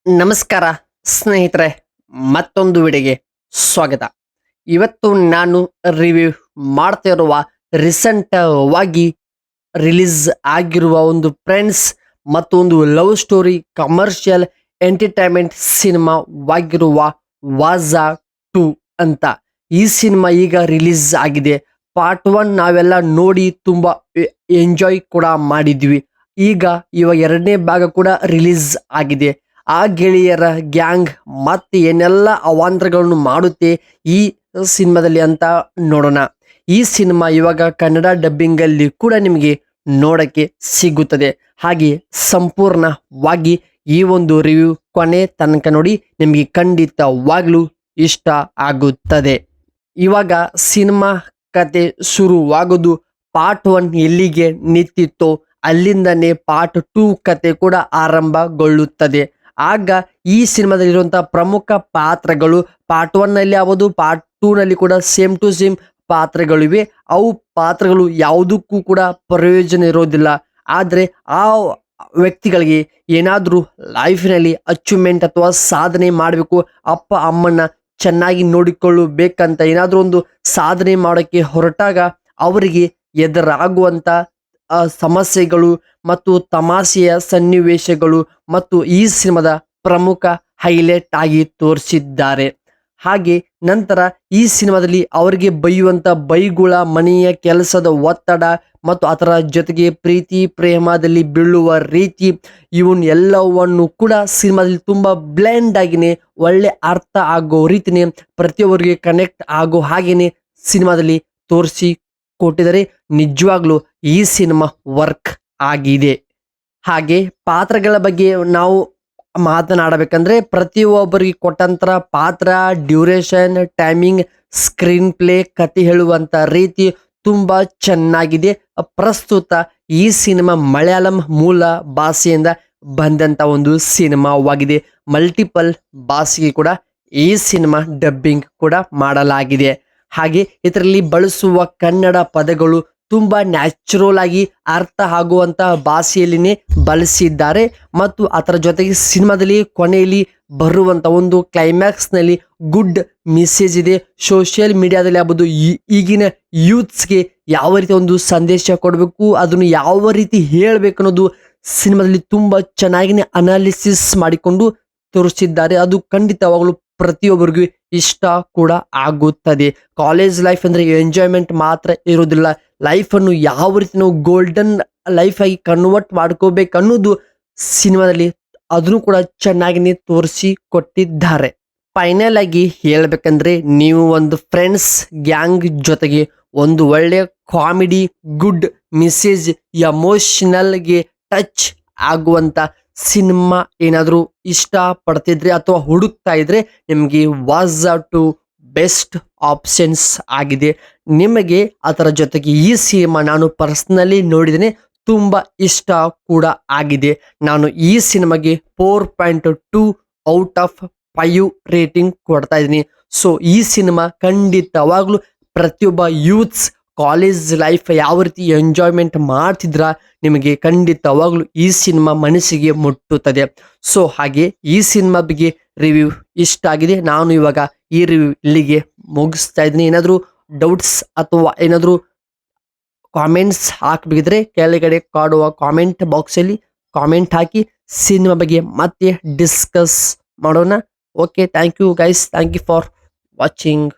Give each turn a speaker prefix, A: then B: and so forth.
A: ನಮಸ್ಕಾರ ಸ್ನೇಹಿತರೆ, ಮತ್ತೊಂದು ವಿಡಿಯೋಗೆ ಸ್ವಾಗತ. ಇವತ್ತು ನಾನು ರಿವ್ಯೂ ಮಾಡ್ತಾ ಇರುವ ರೀಸೆಂಟ್ ರಿಲೀಸ್ ಆಗಿರುವ ಒಂದು ಫ್ರೆಂಡ್ಸ್ ಮತ್ತು ಒಂದು ಲವ್ ಸ್ಟೋರಿ ಕಮರ್ಷಿಯಲ್ ಎಂಟರ್ಟೈನ್ಮೆಂಟ್ ಸಿನಿಮಾವಾಗಿರುವ ವಾಜಾ 2 ಅಂತ. ಈ ಸಿನಿಮಾ ಈಗ ರಿಲೀಸ್ ಆಗಿದೆ. ಪಾರ್ಟ್ 1 ನಾವೆಲ್ಲ ನೋಡಿ ತುಂಬಾ ಎಂಜಾಯ್ ಕೂಡ ಮಾಡಿದ್ವಿ. ಇವಾಗ ಎರಡನೇ ಭಾಗ ಕೂಡ ರಿಲೀಸ್ ಆಗಿದೆ. ಆ ಗೆಳೆಯರ ಗ್ಯಾಂಗ್ ಮತ್ತೆ ಏನೆಲ್ಲ ಅವಾಂತರಗಳನ್ನು ಮಾಡುತ್ತೆ ಈ ಸಿನಿಮಾದಲ್ಲಿ ಅಂತ ನೋಡೋಣ. ಈ ಸಿನಿಮಾ ಇವಾಗ ಕನ್ನಡ ಡಬ್ಬಿಂಗ್ ಅಲ್ಲಿ ಕೂಡ ನಿಮಗೆ ನೋಡಕ್ಕೆ ಸಿಗುತ್ತದೆ. ಹಾಗೆ ಸಂಪೂರ್ಣವಾಗಿ ಈ ಒಂದು ರಿವ್ಯೂ ಕೊನೆ ತನಕ ನೋಡಿ, ನಿಮಗೆ ಖಂಡಿತವಾಗ್ಲೂ ಇಷ್ಟ ಆಗುತ್ತದೆ. ಇವಾಗ ಸಿನಿಮಾ ಕತೆ ಶುರುವಾಗೋದು ಪಾರ್ಟ್ 1 ಎಲ್ಲಿಗೆ ನಿಂತಿತ್ತೋ ಅಲ್ಲಿಂದನೇ ಪಾರ್ಟ್ 2 ಕತೆ ಕೂಡ ಆರಂಭಗೊಳ್ಳುತ್ತದೆ. ಆಗ ಈ ಸಿನಿಮಾದಲ್ಲಿರುವಂತಹ ಪ್ರಮುಖ ಪಾತ್ರಗಳು ಪಾರ್ಟ್ 1 ನಲ್ಲಿ ಆಗೋದು, ಪಾರ್ಟ್ 2 ನಲ್ಲಿ ಕೂಡ ಸೇಮ್ ಟು ಸೇಮ್ ಪಾತ್ರಗಳಿವೆ. ಅವು ಪಾತ್ರಗಳು ಯಾವುದಕ್ಕೂ ಕೂಡ ಪ್ರಯೋಜನ ಇರೋದಿಲ್ಲ. ಆದರೆ ಆ ವ್ಯಕ್ತಿಗಳಿಗೆ ಏನಾದರೂ ಲೈಫಿನಲ್ಲಿ ಅಚೀವ್ಮೆಂಟ್ ಅಥವಾ ಸಾಧನೆ ಮಾಡಬೇಕು, ಅಪ್ಪ ಅಮ್ಮನ್ನ ಚೆನ್ನಾಗಿ ನೋಡಿಕೊಳ್ಳಬೇಕಂತ ಏನಾದರೂ ಒಂದು ಸಾಧನೆ ಮಾಡೋಕ್ಕೆ ಹೊರಟಾಗ ಅವರಿಗೆ ಎದುರಾಗುವಂತ ಸಮಸ್ಯೆಗಳು ಮತ್ತು ತಮಾಷೆಯ ಸನ್ನಿವೇಶಗಳು ಮತ್ತು ಈ ಸಿನಿಮಾದ ಪ್ರಮುಖ ಹೈಲೈಟ್ ಆಗಿ ತೋರಿಸಿದ್ದಾರೆ. ಹಾಗೆ ನಂತರ ಈ ಸಿನಿಮಾದಲ್ಲಿ ಅವರಿಗೆ ಬೈಯುವಂತ ಬೈಗುಳ, ಮನೆಯ ಕೆಲಸದ ಒತ್ತಡ ಮತ್ತು ಅದರ ಜೊತೆಗೆ ಪ್ರೀತಿ ಪ್ರೇಮದಲ್ಲಿ ಬೀಳುವ ರೀತಿ, ಇವನ್ ಎಲ್ಲವನ್ನು ಕೂಡ ಸಿನಿಮಾದಲ್ಲಿ ತುಂಬಾ ಬ್ಲೆಂಡ್ ಆಗಿನೇ ಒಳ್ಳೆ ಅರ್ಥ ಆಗೋ ರೀತಿನೇ ಪ್ರತಿಯೊಬ್ಬರಿಗೆ ಕನೆಕ್ಟ್ ಆಗೋ ಹಾಗೇನೆ ಸಿನಿಮಾದಲ್ಲಿ ತೋರಿಸಿ ಕೊಟ್ಟಿದ್ದಾರೆ. ನಿಜವಾಗ್ಲೂ ಈ ಸಿನಿಮಾ ವರ್ಕ್ ಆಗಿದೆ. ಹಾಗೆ ಪಾತ್ರಗಳ ಬಗ್ಗೆ ನಾವು ಮಾತನಾಡಬೇಕಂದ್ರೆ ಪ್ರತಿಯೊಬ್ಬರಿಗೆ ಕೊಟ್ಟಂತರ ಪಾತ್ರ, ಡ್ಯೂರೇಷನ್, ಟೈಮಿಂಗ್, ಸ್ಕ್ರೀನ್ ಪ್ಲೇ, ಕತೆ ಹೇಳುವಂತ ರೀತಿ ತುಂಬಾ ಚೆನ್ನಾಗಿದೆ. ಪ್ರಸ್ತುತ ಈ ಸಿನಿಮಾ ಮಲಯಾಳಂ ಮೂಲ ಭಾಷೆಯಿಂದ ಬಂದಂತ ಒಂದು ಸಿನಿಮಾವಾಗಿದೆ. ಮಲ್ಟಿಪಲ್ ಭಾಷೆಗೆ ಕೂಡ ಈ ಸಿನಿಮಾ ಡಬ್ಬಿಂಗ್ ಕೂಡ ಮಾಡಲಾಗಿದೆ. ಹಾಗೆ ಇದರಲ್ಲಿ ಬಳಸುವ ಕನ್ನಡ ಪದಗಳು ತುಂಬಾ ನ್ಯಾಚುರಲ್ ಆಗಿ ಅರ್ಥ ಆಗುವಂತಹ ಭಾಷೆಯಲ್ಲಿನೇ ಬಳಸಿದ್ದಾರೆ. ಮತ್ತು ಅದರ ಜೊತೆಗೆ ಸಿನಿಮಾದಲ್ಲಿ ಕೊನೆಯಲ್ಲಿ ಬರುವಂತ ಒಂದು ಕ್ಲೈಮ್ಯಾಕ್ಸ್ ನಲ್ಲಿ ಗುಡ್ ಮೆಸೇಜ್ ಇದೆ. ಸೋಷಿಯಲ್ ಮೀಡಿಯಾದಲ್ಲಿ ಆಗ್ಬೋದು, ಈಗಿನ ಯೂತ್ಸ್ಗೆ ಯಾವ ರೀತಿ ಒಂದು ಸಂದೇಶ ಕೊಡಬೇಕು, ಅದನ್ನು ಯಾವ ರೀತಿ ಹೇಳಬೇಕು ಅನ್ನೋದು ಸಿನಿಮಾದಲ್ಲಿ ತುಂಬಾ ಚೆನ್ನಾಗಿನೇ ಅನಾಲಿಸಿಸ್ ಮಾಡಿಕೊಂಡು ತೋರಿಸಿದ್ದಾರೆ. ಅದು ಖಂಡಿತವಾಗಲು ಪ್ರತಿಯೊಬ್ಬರಿಗೂ ಇಷ್ಟ ಕೂಡ ಆಗುತ್ತದೆ. ಕಾಲೇಜ್ ಲೈಫ್ ಅಂದ್ರೆ ಎಂಜಾಯ್ಮೆಂಟ್ ಮಾತ್ರ ಇರೋದಿಲ್ಲ, ಲೈಫ್ ಅನ್ನು ಯಾವ ರೀತಿ ನಾವು ಗೋಲ್ಡನ್ ಲೈಫ್ ಆಗಿ ಕನ್ವರ್ಟ್ ಮಾಡ್ಕೋಬೇಕು ಅನ್ನೋದು ಸಿನಿಮಾದಲ್ಲಿ ಅದನ್ನು ಕೂಡ ಚೆನ್ನಾಗಿ ತೋರಿಸಿ ಕೊಟ್ಟಿದ್ದಾರೆ. ಫೈನಲ್ ಆಗಿ ಹೇಳ್ಬೇಕಂದ್ರೆ, ನೀವು ಒಂದು ಫ್ರೆಂಡ್ಸ್ ಗ್ಯಾಂಗ್ ಜೊತೆಗೆ ಒಂದು ಒಳ್ಳೆ ಕಾಮಿಡಿ, ಗುಡ್ ಮೆಸೇಜ್, ಎಮೋಷನಲ್ಗೆ ಟಚ್ ಆಗುವಂತ ಸಿನಿಮಾ ಏನಾದರೂ ಇಷ್ಟ ಪಡ್ತಿದ್ರೆ ಅಥವಾ ಹುಡುಕ್ತಾ ಇದ್ರೆ ನಿಮಗೆ ವಾಜಾ 2 ಬೆಸ್ಟ್ ಆಪ್ಷನ್ಸ್ ಆಗಿದೆ. ನಿಮಗೆ ಅದರ ಜೊತೆಗೆ ಈ ಸಿನಿಮಾ ನಾನು ಪರ್ಸನಲಿ ನೋಡಿದ್ದೇನೆ, ತುಂಬಾ ಇಷ್ಟ ಕೂಡ ಆಗಿದೆ. ನಾನು ಈ ಸಿನಿಮಾಗೆ 4.2 ಔಟ್ ಆಫ್ 5 ರೇಟಿಂಗ್ ಕೊಡ್ತಾ ಇದ್ದೀನಿ. ಸೊ ಈ ಸಿನಿಮಾ ಖಂಡಿತವಾಗ್ಲೂ ಪ್ರತಿಯೊಬ್ಬ ಯೂತ್ಸ್ ಕಾಲೇಜ್ ಲೈಫ್ ಯಾವ ರೀತಿ ಎಂಜಾಯ್ಮೆಂಟ್ ಮಾಡ್ತಿದ್ರ ನಿಮಗೆ ಖಂಡಿತವಾಗ್ಲೂ ಈ ಸಿನಿಮಾ ಮನಸ್ಸಿಗೆ ಮುಟ್ಟುತ್ತದೆ. ಸೊ ಹಾಗೆ ಈ ಸಿನಿಮಾ ಬಗ್ಗೆ ರಿವ್ಯೂ ಇಷ್ಟ ಆಗಿದೆ. ನಾನು ಇವಾಗ ಈ ರಿವ್ಯೂ ಇಲ್ಲಿಗೆ ಮುಗಿಸ್ತಾ ಇದ್ದೀನಿ. ಏನಾದರೂ ಡೌಟ್ಸ್ ಅಥವಾ ಏನಾದರೂ ಕಾಮೆಂಟ್ಸ್ ಹಾಕಬೇಕಿದ್ರೆ ಕೆಳಗಡೆ ಕಾಡುವ ಕಾಮೆಂಟ್ ಬಾಕ್ಸಲ್ಲಿ ಕಾಮೆಂಟ್ ಹಾಕಿ ಸಿನಿಮಾ ಬಗ್ಗೆ ಮತ್ತೆ ಡಿಸ್ಕಸ್ ಮಾಡೋಣ. Okay, thank you guys, thank you for watching.